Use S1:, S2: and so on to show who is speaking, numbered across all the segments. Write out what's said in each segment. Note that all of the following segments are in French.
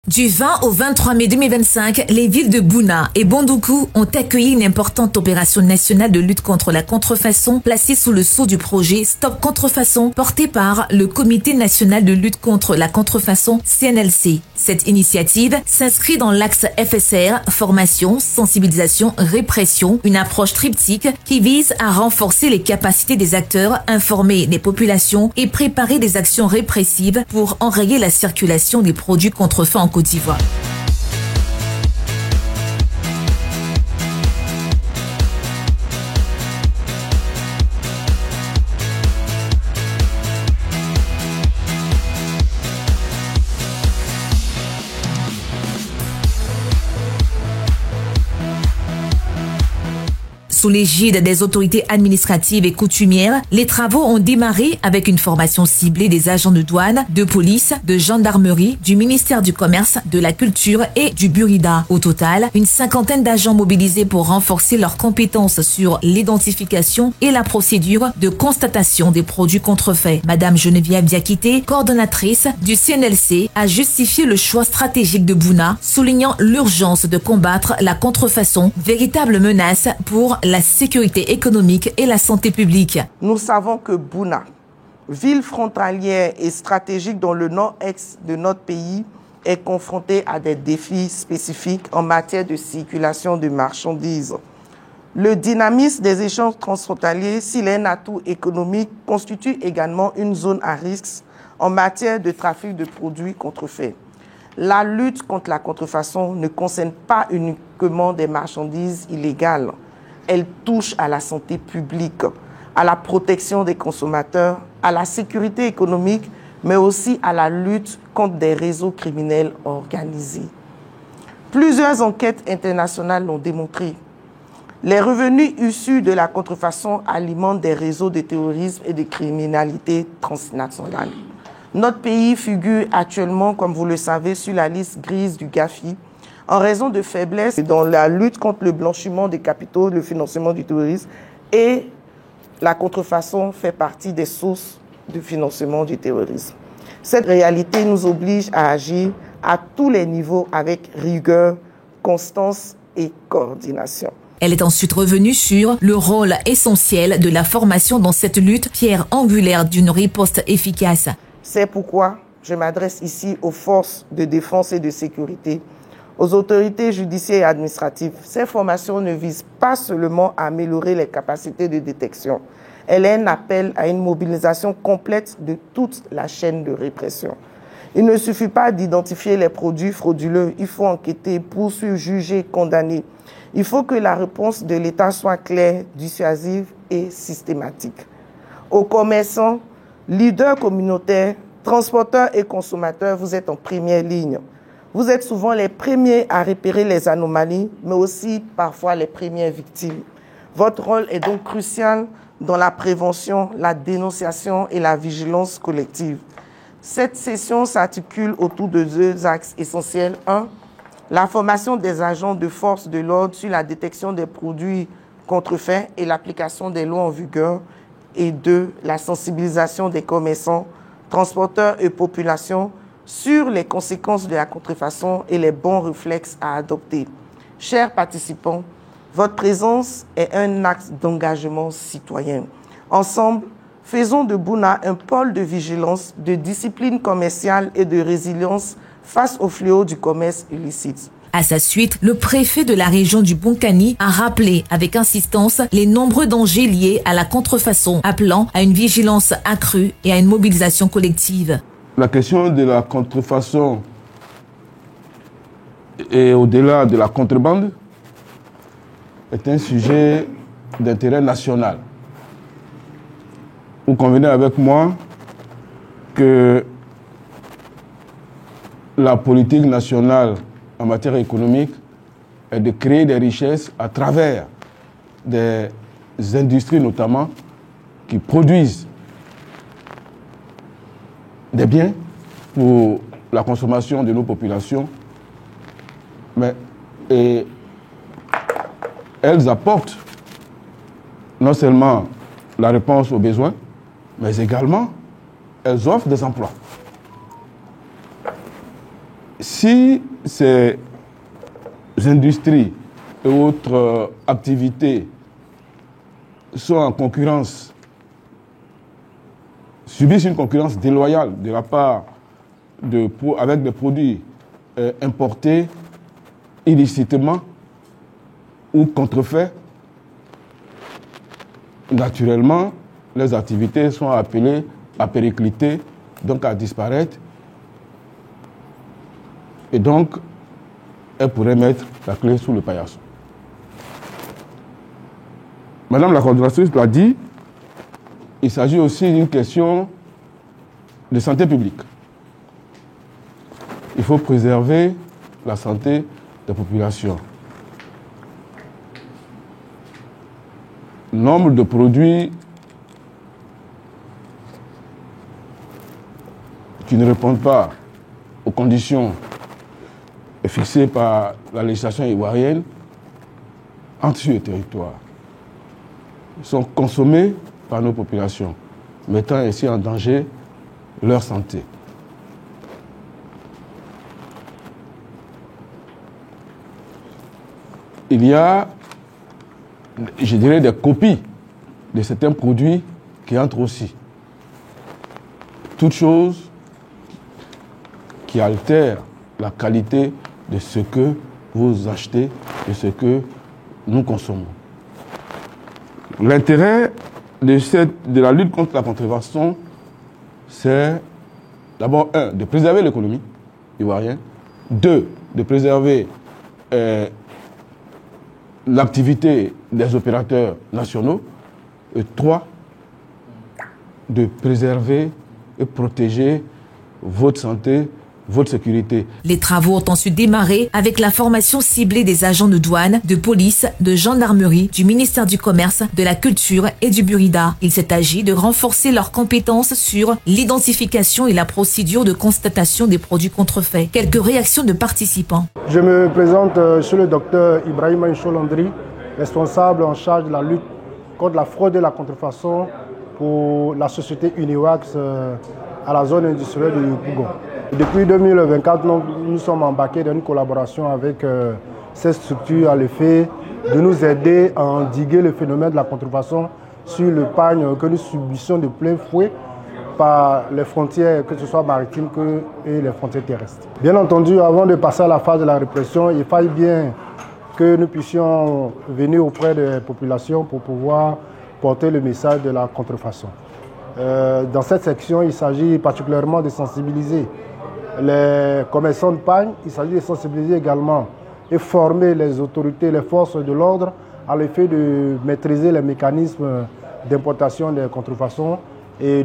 S1: Du 20 au 23 mai 2025, les villes de Bouna et Bondoukou ont accueilli une importante opération nationale de lutte contre la contrefaçon placée sous le sceau du projet Stop Contrefaçon porté par le Comité national de lutte contre la contrefaçon CNLC. Cette initiative s'inscrit dans l'axe FSR, formation, sensibilisation, répression, une approche triptyque qui vise à renforcer les capacités des acteurs, informer les populations et préparer des actions répressives pour enrayer la circulation des produits contrefaits en Côte d'Ivoire. Sous l'égide des autorités administratives et coutumières, les travaux ont démarré avec une formation ciblée des agents de douane, de police, de gendarmerie, du ministère du Commerce, de la Culture et du Burida. Au total, une cinquantaine d'agents mobilisés pour renforcer leurs compétences sur l'identification et la procédure de constatation des produits contrefaits. Madame Geneviève Diakité, coordonnatrice du CNLC, a justifié le choix stratégique de Bouna, soulignant l'urgence de combattre la contrefaçon, véritable menace pour la sécurité économique et la santé publique.
S2: Nous savons que Bouna, ville frontalière et stratégique dans le nord-est de notre pays, est confrontée à des défis spécifiques en matière de circulation de marchandises. Le dynamisme des échanges transfrontaliers, s'il est un atout économique, constitue également une zone à risque en matière de trafic de produits contrefaits. La lutte contre la contrefaçon ne concerne pas uniquement des marchandises illégales. Elle touche à la santé publique, à la protection des consommateurs, à la sécurité économique, mais aussi à la lutte contre des réseaux criminels organisés. Plusieurs enquêtes internationales l'ont démontré. Les revenus issus de la contrefaçon alimentent des réseaux de terrorisme et de criminalité transnationale. Notre pays figure actuellement, comme vous le savez, sur la liste grise du GAFI, en raison de faiblesses dans la lutte contre le blanchiment des capitaux, le financement du terrorisme, et la contrefaçon fait partie des sources de financement du terrorisme. Cette réalité nous oblige à agir à tous les niveaux avec rigueur, constance et coordination.
S1: Elle est ensuite revenue sur le rôle essentiel de la formation dans cette lutte, pierre angulaire d'une riposte efficace.
S2: C'est pourquoi je m'adresse ici aux forces de défense et de sécurité, aux autorités judiciaires et administratives. Ces formations ne visent pas seulement à améliorer les capacités de détection. Elle est un appel à une mobilisation complète de toute la chaîne de répression. Il ne suffit pas d'identifier les produits frauduleux. Il faut enquêter, poursuivre, juger, condamner. Il faut que la réponse de l'État soit claire, dissuasive et systématique. Aux commerçants, leaders communautaires, transporteurs et consommateurs, vous êtes en première ligne. Vous êtes souvent les premiers à repérer les anomalies, mais aussi parfois les premières victimes. Votre rôle est donc crucial dans la prévention, la dénonciation et la vigilance collective. Cette session s'articule autour de deux axes essentiels. 1. La formation des agents de force de l'ordre sur la détection des produits contrefaits et l'application des lois en vigueur. Et 2. La sensibilisation des commerçants, transporteurs et populations sur les conséquences de la contrefaçon et les bons réflexes à adopter. Chers participants, votre présence est un acte d'engagement citoyen. Ensemble, faisons de Bouna un pôle de vigilance, de discipline commerciale et de résilience face au fléau du commerce illicite.
S1: À sa suite, le préfet de la région du Bonkani a rappelé avec insistance les nombreux dangers liés à la contrefaçon, appelant à une vigilance accrue et à une mobilisation collective.
S3: La question de la contrefaçon et au-delà de la contrebande est un sujet d'intérêt national. Vous convenez avec moi que la politique nationale en matière économique est de créer des richesses à travers des industries notamment qui produisent des biens pour la consommation de nos populations, mais elles apportent non seulement la réponse aux besoins, mais également elles offrent des emplois. si ces industries et autres activités sont en concurrence, subissent une concurrence déloyale de la part avec des produits importés illicitement ou contrefaits, naturellement, les activités sont appelées à péricliter, donc à disparaître. Et donc, elles pourraient mettre la clé sous le paillasson. Madame la coordonnatrice l'a dit, il s'agit aussi d'une question de santé publique. Il faut préserver la santé des populations. Nombre de produits qui ne répondent pas aux conditions fixées par la législation ivoirienne entrent sur le territoire, sont consommés par nos populations, mettant ainsi en danger leur santé. Il y a, je dirais, des copies de certains produits qui entrent aussi. Toute chose qui altère la qualité de ce que vous achetez, de ce que nous consommons. L'intérêt de la lutte contre la contrefaçon, c'est d'abord, de préserver l'économie ivoirienne, 2, de préserver l'activité des opérateurs nationaux, et 3, de préserver et protéger votre santé, votre sécurité.
S1: Les travaux ont ensuite démarré avec la formation ciblée des agents de douane, de police, de gendarmerie, du ministère du Commerce, de la Culture et du Burida. Il s'est agi de renforcer leurs compétences sur l'identification et la procédure de constatation des produits contrefaits. Quelques réactions de participants.
S4: Je me présente, je suis le docteur Ibrahima Incholandri, responsable en charge de la lutte contre la fraude et la contrefaçon pour la société Uniwax à la zone industrielle de Yopougon. Depuis 2024, nous sommes embarqués dans une collaboration avec cette structure à l'effet de nous aider à endiguer le phénomène de la contrefaçon sur le pagne que nous subissons de plein fouet par les frontières, que ce soit maritimes et les frontières terrestres. Bien entendu, avant de passer à la phase de la répression, il fallait bien que nous puissions venir auprès des populations pour pouvoir porter le message de la contrefaçon. Dans cette section, il s'agit particulièrement de sensibiliser les commerçants de pagne, il s'agit de sensibiliser également et former les autorités, les forces de l'ordre à l'effet de maîtriser les mécanismes d'importation des contrefaçons et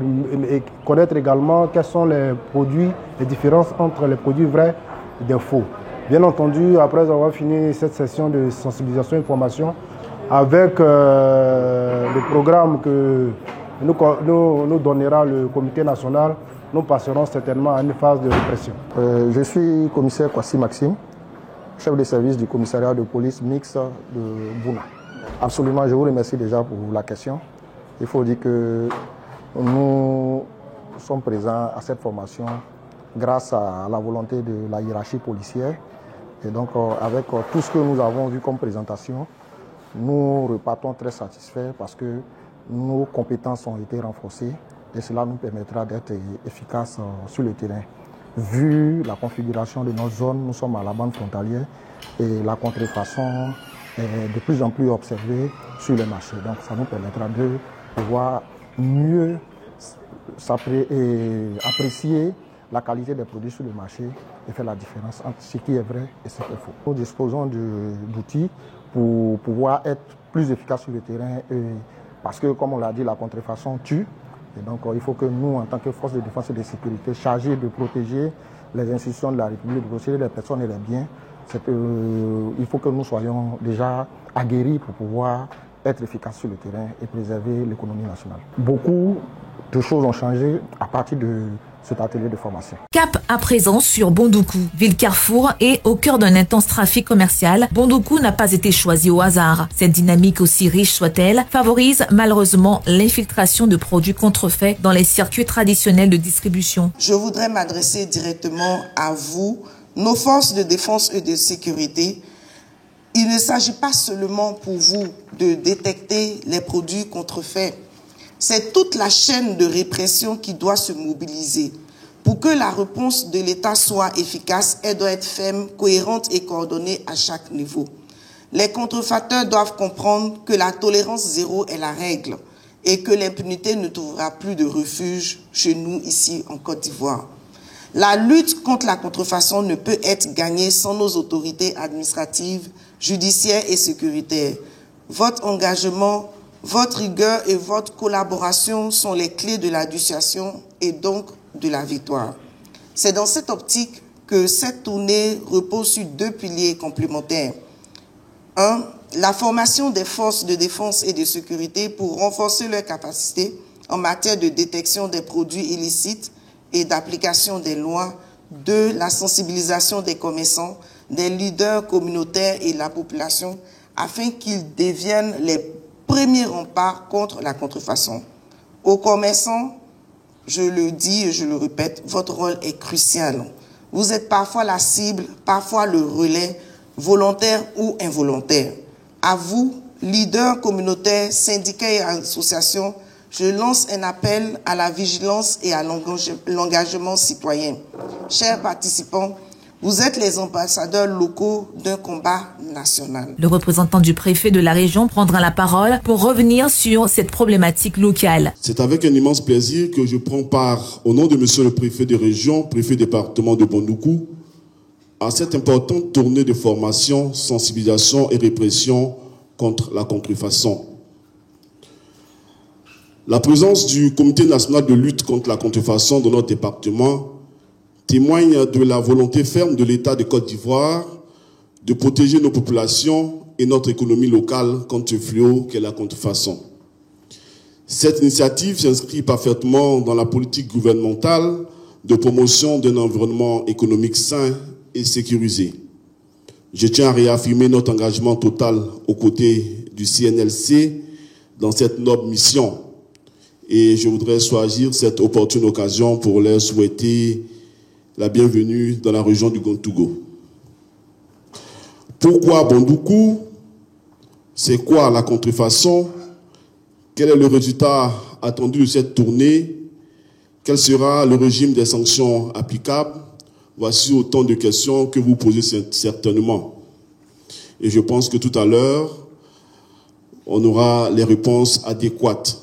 S4: connaître également quels sont les produits, les différences entre les produits vrais et des faux. Bien entendu, après avoir fini cette session de sensibilisation et formation, avec le programme que nous donnera le comité national, nous passerons certainement à une phase de répression.
S5: Je suis commissaire Kwasi Maxime, chef de service du commissariat de police mixte de Bouna. Absolument, je vous remercie déjà pour la question. Il faut dire que nous sommes présents à cette formation grâce à la volonté de la hiérarchie policière. Et donc, avec tout ce que nous avons vu comme présentation, nous repartons très satisfaits parce que nos compétences ont été renforcées. Et cela nous permettra d'être efficaces sur le terrain. Vu la configuration de notre zone, nous sommes à la bande frontalière et la contrefaçon est de plus en plus observée sur le marché. Donc ça nous permettra de pouvoir mieux apprécier la qualité des produits sur le marché et faire la différence entre ce qui est vrai et ce qui est faux. Nous disposons d'outils pour pouvoir être plus efficaces sur le terrain parce que, comme on l'a dit, la contrefaçon tue. Et donc, il faut que nous, en tant que force de défense et de sécurité, chargés de protéger les institutions de la République, de protéger les personnes et les biens, il faut que nous soyons déjà aguerris pour pouvoir être efficaces sur le terrain et préserver l'économie nationale. Beaucoup de choses ont changé à partir de cet atelier de formation.
S1: Cap à présent sur Bondoukou, ville carrefour et au cœur d'un intense trafic commercial. Bondoukou n'a pas été choisi au hasard. Cette dynamique, aussi riche soit-elle, favorise malheureusement l'infiltration de produits contrefaits dans les circuits traditionnels de distribution.
S2: Je voudrais m'adresser directement à vous, nos forces de défense et de sécurité, il ne s'agit pas seulement pour vous de détecter les produits contrefaits. C'est toute la chaîne de répression qui doit se mobiliser. Pour que la réponse de l'État soit efficace, elle doit être ferme, cohérente et coordonnée à chaque niveau. Les contrefacteurs doivent comprendre que la tolérance zéro est la règle et que l'impunité ne trouvera plus de refuge chez nous, ici en Côte d'Ivoire. La lutte contre la contrefaçon ne peut être gagnée sans nos autorités administratives, judiciaires et sécuritaires. Votre engagement, votre rigueur et votre collaboration sont les clés de la dissuasion et donc de la victoire. C'est dans cette optique que cette tournée repose sur deux piliers complémentaires. 1. La formation des forces de défense et de sécurité pour renforcer leurs capacités en matière de détection des produits illicites et d'application des lois. 2. La sensibilisation des commerçants, des leaders communautaires et de la population afin qu'ils deviennent les premiers remparts contre la contrefaçon. Aux commerçants, je le dis et je le répète, votre rôle est crucial. Vous êtes parfois la cible, parfois le relais, volontaire ou involontaire. À vous, leaders communautaires, syndicats et associations, je lance un appel à la vigilance et à l'engagement citoyen. Chers participants, vous êtes les ambassadeurs locaux d'un combat national.
S1: Le représentant du préfet de la région prendra la parole pour revenir sur cette problématique locale.
S6: C'est avec un immense plaisir que je prends part, au nom de monsieur le préfet de région, préfet département de Bondoukou, à cette importante tournée de formation, sensibilisation et répression contre la contrefaçon. La présence du Comité national de lutte contre la contrefaçon dans notre département témoigne de la volonté ferme de l'État de Côte d'Ivoire de protéger nos populations et notre économie locale contre ce fléau qu'est la contrefaçon. Cette initiative s'inscrit parfaitement dans la politique gouvernementale de promotion d'un environnement économique sain et sécurisé. Je tiens à réaffirmer notre engagement total aux côtés du CNLC dans cette noble mission. Et je voudrais choisir cette opportune occasion pour leur souhaiter la bienvenue dans la région du Gontougo. Pourquoi Bondoukou? C'est quoi la contrefaçon? Quel est le résultat attendu de cette tournée? Quel sera le régime des sanctions applicables? Voici autant de questions que vous posez certainement. Et je pense que tout à l'heure, on aura les réponses adéquates.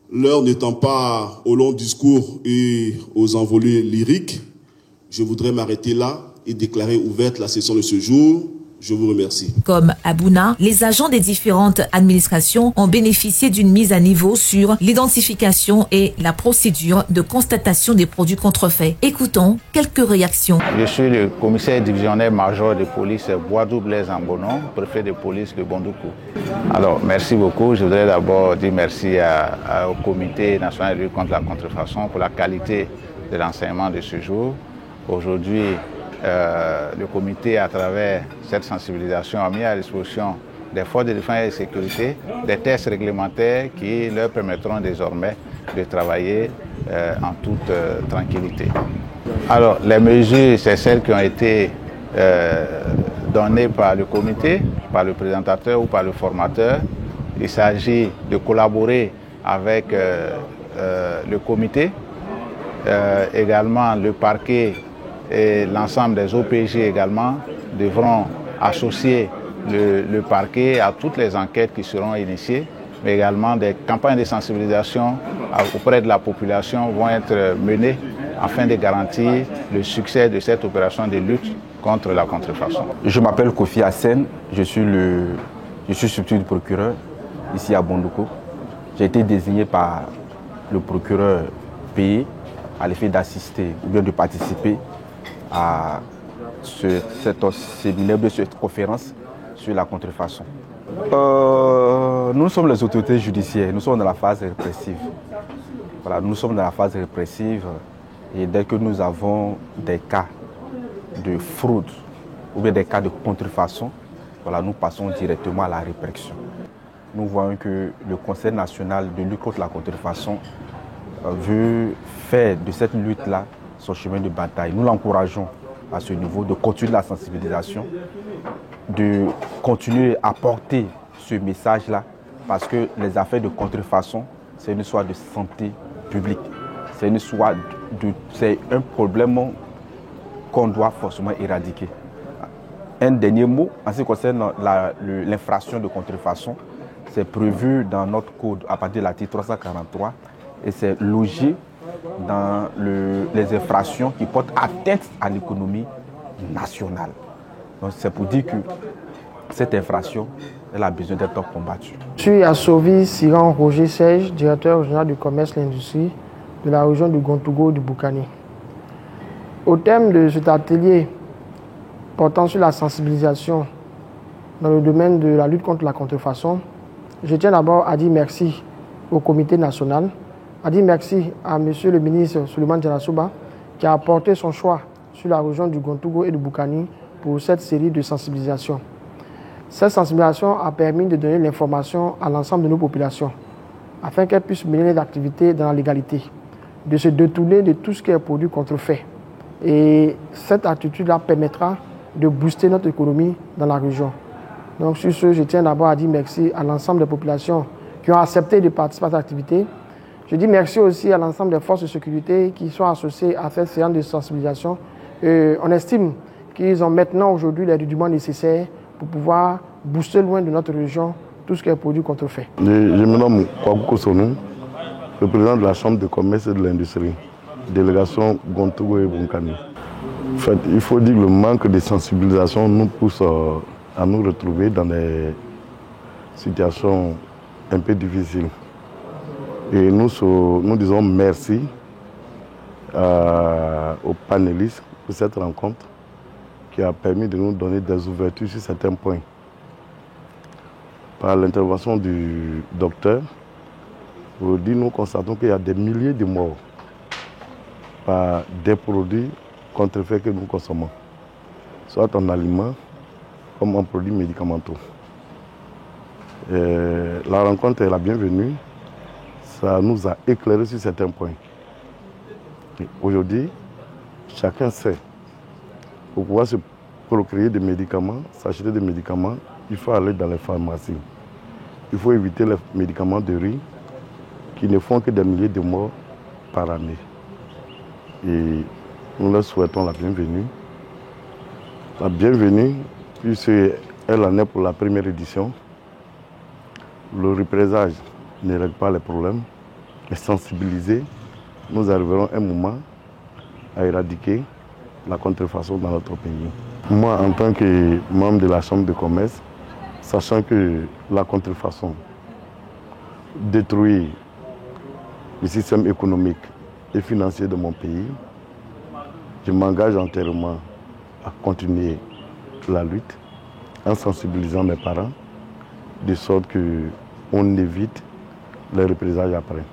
S6: L'heure n'étant pas au long discours et aux envolées lyriques, je voudrais m'arrêter là et déclarer ouverte la session de ce jour. Je vous remercie.
S1: Comme à Bouna, les agents des différentes administrations ont bénéficié d'une mise à niveau sur l'identification et la procédure de constatation des produits contrefaits. Écoutons quelques réactions.
S7: Je suis le commissaire divisionnaire major de police Boadou Blaise Ambonon, préfet de police de Bondoukou. Alors, merci beaucoup. Je voudrais d'abord dire merci au Comité national de lutte contre la contrefaçon pour la qualité de l'enseignement de ce jour. Aujourd'hui, le comité, à travers cette sensibilisation, a mis à disposition des forces de défense et de sécurité des tests réglementaires qui leur permettront désormais de travailler en toute tranquillité. Alors, les mesures, c'est celles qui ont été données par le comité, par le présentateur ou par le formateur. Il s'agit de collaborer avec le comité, également le parquet et l'ensemble des OPJ également devront associer le parquet à toutes les enquêtes qui seront initiées, mais également des campagnes de sensibilisation auprès de la population vont être menées afin de garantir le succès de cette opération de lutte contre la contrefaçon.
S8: Je m'appelle Kofi Hassen, je suis substitut du procureur ici à Bondoukou. J'ai été désigné par le procureur payé à l'effet d'assister ou bien de participer à cette séminaire, de cette conférence sur la contrefaçon. Nous sommes les autorités judiciaires, nous sommes dans la phase répressive. Voilà, nous sommes dans la phase répressive et dès que nous avons des cas de fraude ou bien des cas de contrefaçon, voilà, nous passons directement à la répression. Nous voyons que le Conseil national de lutte contre la contrefaçon veut faire de cette lutte-là son chemin de bataille. Nous l'encourageons à ce niveau, de continuer la sensibilisation, de continuer à porter ce message-là, parce que les affaires de contrefaçon, c'est une histoire de santé publique. C'est un problème qu'on doit forcément éradiquer. Un dernier mot, en ce qui concerne l'infraction de contrefaçon, c'est prévu dans notre code à partir de l'article 343 et c'est logé dans les infractions qui portent atteinte à l'économie nationale. Donc c'est pour dire que cette infraction, elle a besoin d'être combattue.
S9: Je suis Assovi Siran Roger Serge, directeur régional du commerce et de l'industrie de la région du Gontougo du Boukani. Au thème de cet atelier portant sur la sensibilisation dans le domaine de la lutte contre la contrefaçon, je tiens d'abord à dire merci au comité national, à dire merci à M. le ministre Souleymane Dialassouba qui a apporté son choix sur la région du Gontougo et du Boukani pour cette série de sensibilisation. Cette sensibilisation a permis de donner l'information à l'ensemble de nos populations afin qu'elles puissent mener les activités dans la légalité, de se détourner de tout ce qui est produit contrefait. Et cette attitude-là permettra de booster notre économie dans la région. Donc sur ce, je tiens d'abord à dire merci à l'ensemble des populations qui ont accepté de participer à cette activité. Je dis merci aussi à l'ensemble des forces de sécurité qui sont associées à cette séance de sensibilisation. On estime qu'ils ont maintenant aujourd'hui les rudiments nécessaires pour pouvoir booster loin de notre région tout ce qui est produit contrefait.
S10: Je me nomme Kwaku Sonou, le président de la Chambre de commerce et de l'industrie, délégation Gontougo et Boukani. En fait, il faut dire que le manque de sensibilisation nous pousse à nous retrouver dans des situations un peu difficiles. Et nous disons merci aux panélistes pour cette rencontre qui a permis de nous donner des ouvertures sur certains points. Par l'intervention du docteur, nous constatons qu'il y a des milliers de morts par des produits contrefaits que nous consommons, soit en aliments comme en produits médicamenteux. La rencontre est la bienvenue, ça nous a éclairé sur certains points. Aujourd'hui, chacun sait, pour pouvoir se procréer des médicaments, s'acheter des médicaments, il faut aller dans les pharmacies. Il faut éviter les médicaments de riz qui ne font que des milliers de morts par année. Et nous leur souhaitons la bienvenue. La bienvenue, puisqu'elle en est pour la première édition. Le représage ne règle pas les problèmes, mais sensibiliser, nous arriverons un moment à éradiquer la contrefaçon dans notre pays. Moi, en tant que membre de la Chambre de commerce, sachant que la contrefaçon détruit le système économique et financier de mon pays, je m'engage entièrement à continuer la lutte en sensibilisant mes parents, de sorte qu'on évite les représailles après.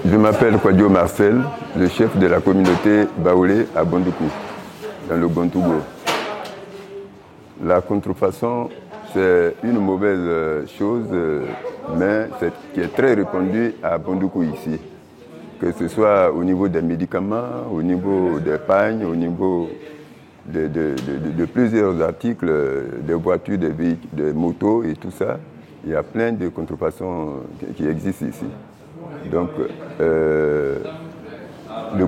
S11: Je m'appelle Kwadjo Marcel, le chef de la communauté Baoulé à Bondoukou, dans le Gontougo. La contrefaçon, c'est une mauvaise chose, mais qui est très répandue à Bondoukou ici. Que ce soit au niveau des médicaments, au niveau des pagnes, au niveau de plusieurs articles, des voitures, des véhicules, des motos et tout ça. Il y a plein de contrefaçons qui existent ici. Donc, le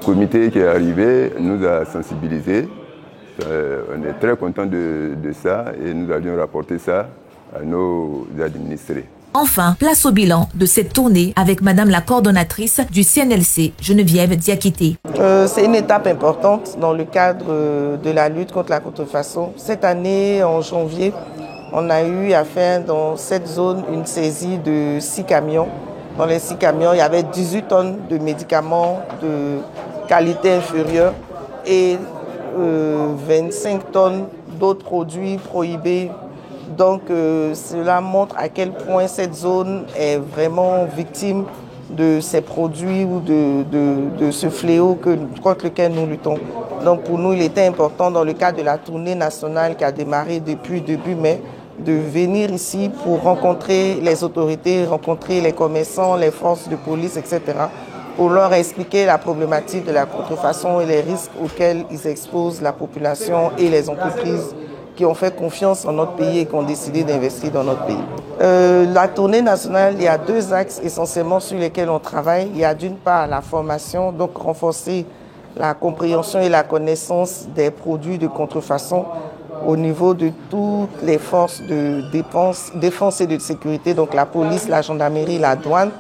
S11: comité qui est arrivé nous a sensibilisés. On est très contents de ça et nous allions rapporter ça à nos administrés.
S1: Enfin, place au bilan de cette tournée avec Madame la coordonnatrice du CNLC, Geneviève Diakité.
S2: C'est une étape importante dans le cadre de la lutte contre la contrefaçon. Cette année, en janvier, on a eu à faire dans cette zone une saisie de 6 camions. Dans les 6 camions, il y avait 18 tonnes de médicaments de qualité inférieure et 25 tonnes d'autres produits prohibés. Donc cela montre à quel point cette zone est vraiment victime de ces produits ou de ce fléau contre lequel nous luttons. Donc pour nous, il était important dans le cadre de la tournée nationale qui a démarré depuis début mai, de venir ici pour rencontrer les autorités, rencontrer les commerçants, les forces de police, etc. pour leur expliquer la problématique de la contrefaçon et les risques auxquels ils exposent la population et les entreprises qui ont fait confiance en notre pays et qui ont décidé d'investir dans notre pays. La tournée nationale, il y a 2 axes essentiellement sur lesquels on travaille. Il y a d'une part la formation, donc renforcer la compréhension et la connaissance des produits de contrefaçon au niveau de toutes les forces de défense et de sécurité, donc la police, la gendarmerie, la douane.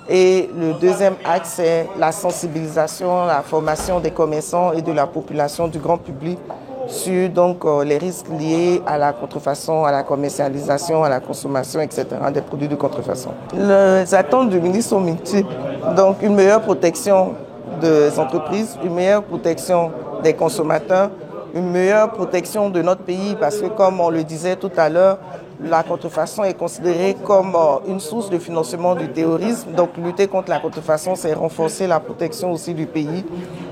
S2: Et le deuxième axe, c'est la sensibilisation, la formation des commerçants et de la population, du grand public, sur donc, les risques liés à la contrefaçon, à la commercialisation, à la consommation, etc. des produits de contrefaçon. Les attentes du ministre sont multiples. Donc une meilleure protection des entreprises, une meilleure protection des consommateurs, une meilleure protection de notre pays parce que, comme on le disait tout à l'heure, la contrefaçon est considérée comme une source de financement du terrorisme. Donc lutter contre la contrefaçon, c'est renforcer la protection aussi du pays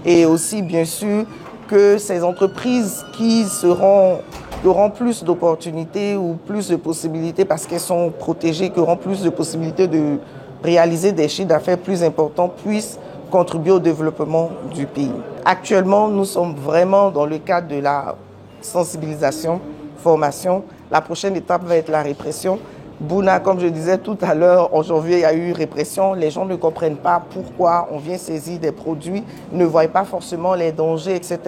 S2: et aussi bien sûr que ces entreprises qui auront plus d'opportunités ou plus de possibilités parce qu'elles sont protégées, qui auront plus de possibilités de réaliser des chiffres d'affaires plus importants puissent contribuer au développement du pays. Actuellement, nous sommes vraiment dans le cadre de la sensibilisation, formation. La prochaine étape va être la répression. Bouna, comme je disais tout à l'heure, en janvier, il y a eu répression. Les gens ne comprennent pas pourquoi on vient saisir des produits, ne voient pas forcément les dangers, etc.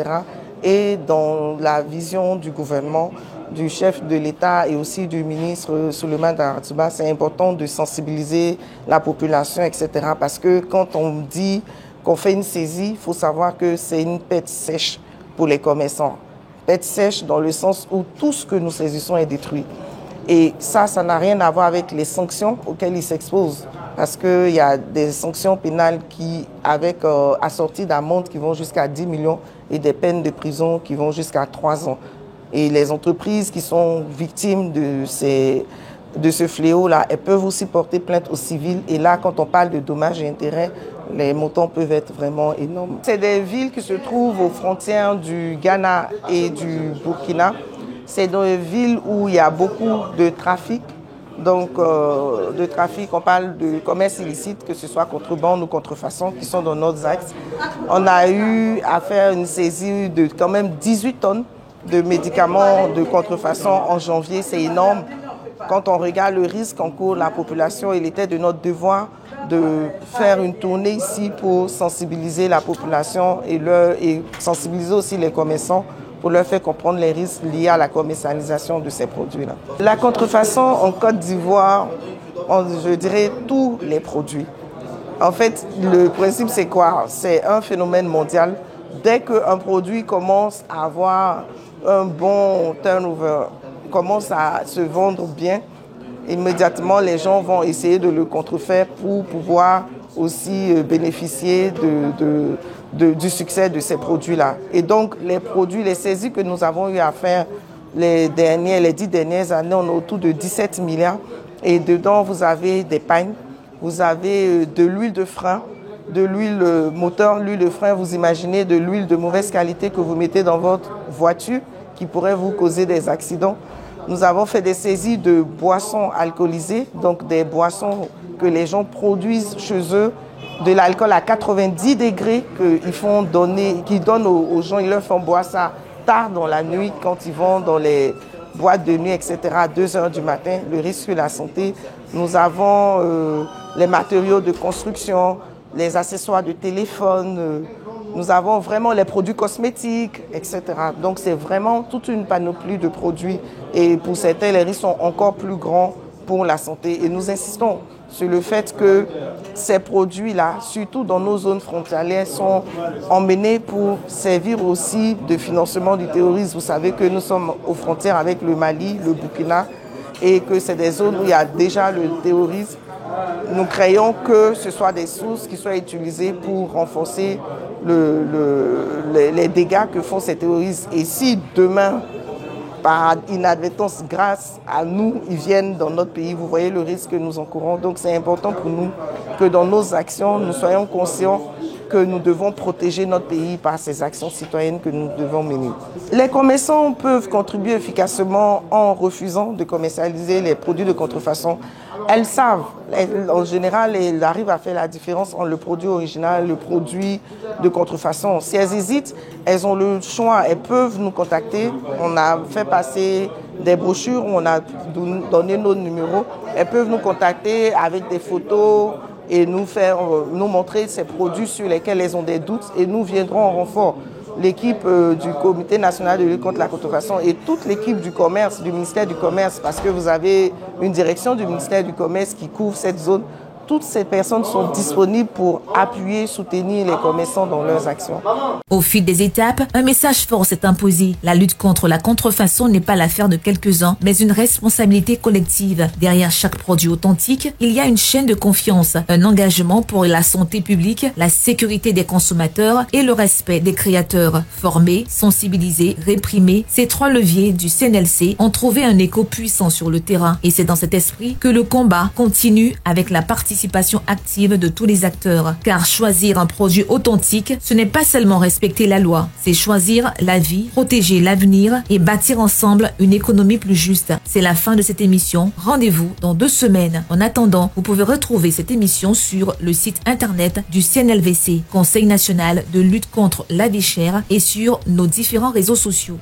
S2: Et dans la vision du gouvernement, du chef de l'État et aussi du ministre Souleymane Daratouba, c'est important de sensibiliser la population, etc. Parce que quand on dit qu'on fait une saisie, il faut savoir que c'est une pète sèche pour les commerçants. Pète sèche dans le sens où tout ce que nous saisissons est détruit. Et ça n'a rien à voir avec les sanctions auxquelles ils s'exposent. Parce qu'il y a des sanctions pénales qui, avec assorties d'amendes qui vont jusqu'à 10 millions et des peines de prison qui vont jusqu'à 3 ans. Et les entreprises qui sont victimes de ce fléau-là, elles peuvent aussi porter plainte au civil. Et là, quand on parle de dommages et intérêts, les montants peuvent être vraiment énormes. C'est des villes qui se trouvent aux frontières du Ghana et du Burkina. C'est dans les villes où il y a beaucoup de trafic. Donc, de trafic, on parle de commerce illicite, que ce soit contrebande ou contrefaçon, qui sont dans nos axes. On a eu à faire une saisie de quand même 18 tonnes de médicaments de contrefaçon en janvier. C'est énorme. Quand on regarde le risque qu'encourt la population, il était de notre devoir de faire une tournée ici pour sensibiliser la population et sensibiliser aussi les commerçants pour leur faire comprendre les risques liés à la commercialisation de ces produits-là. La contrefaçon en Côte d'Ivoire, je dirais tous les produits. En fait, le principe c'est quoi? C'est un phénomène mondial. Dès qu'un produit commence à avoir un bon turnover, commence à se vendre bien, immédiatement les gens vont essayer de le contrefaire pour pouvoir aussi bénéficier du succès de ces produits-là. Et donc les produits, les saisies que nous avons eu à faire les 10 dernières années, on a autour de 17 milliards. Et dedans, vous avez des pagnes, vous avez de l'huile de frein, de l'huile moteur, l'huile de frein, vous imaginez de l'huile de mauvaise qualité que vous mettez dans votre voiture qui pourrait vous causer des accidents. Nous avons fait des saisies de boissons alcoolisées, donc des boissons que les gens produisent chez eux, de l'alcool à 90 degrés qu'ils donnent aux gens, ils leur font boire ça tard dans la nuit quand ils vont dans les boîtes de nuit, etc. à 2 h du matin, le risque sur la santé. Nous avons les matériaux de construction, les accessoires de téléphone, nous avons vraiment les produits cosmétiques, etc. Donc c'est vraiment toute une panoplie de produits et pour certains, les risques sont encore plus grands pour la santé. Et nous insistons sur le fait que ces produits-là, surtout dans nos zones frontalières, sont emmenés pour servir aussi de financement du terrorisme. Vous savez que nous sommes aux frontières avec le Mali, le Burkina, et que c'est des zones où il y a déjà le terrorisme. Nous craignons que ce soit des sources qui soient utilisées pour renforcer les dégâts que font ces terroristes. Et si demain, par inadvertance, grâce à nous, ils viennent dans notre pays, vous voyez le risque que nous encourons. Donc c'est important pour nous que dans nos actions, nous soyons conscients que nous devons protéger notre pays par ces actions citoyennes que nous devons mener. Les commerçants peuvent contribuer efficacement en refusant de commercialiser les produits de contrefaçon. Elles savent, en général, elles arrivent à faire la différence entre le produit original et le produit de contrefaçon. Si elles hésitent, elles ont le choix, elles peuvent nous contacter. On a fait passer des brochures où on a donné nos numéros. Elles peuvent nous contacter avec des photos et nous montrer ces produits sur lesquels elles ont des doutes et nous viendrons en renfort. L'équipe du Comité national de lutte contre la contrefaçon et toute l'équipe du commerce, du ministère du Commerce, parce que vous avez une direction du ministère du Commerce qui couvre cette zone. Toutes ces personnes sont disponibles pour appuyer, soutenir les commerçants dans leurs actions.
S1: Au fil des étapes, un message fort s'est imposé. La lutte contre la contrefaçon n'est pas l'affaire de quelques-uns, mais une responsabilité collective. Derrière chaque produit authentique, il y a une chaîne de confiance, un engagement pour la santé publique, la sécurité des consommateurs et le respect des créateurs. Formés, sensibilisés, réprimés, ces trois leviers du CNLC ont trouvé un écho puissant sur le terrain. Et c'est dans cet esprit que le combat continue avec la participation active de tous les acteurs. Car choisir un produit authentique, ce n'est pas seulement respecter la loi, c'est choisir la vie, protéger l'avenir et bâtir ensemble une économie plus juste. C'est la fin de cette émission. Rendez-vous dans 2 semaines. En attendant, vous pouvez retrouver cette émission sur le site internet du CNLVC, Conseil national de lutte contre la vie chère, et sur nos différents réseaux sociaux.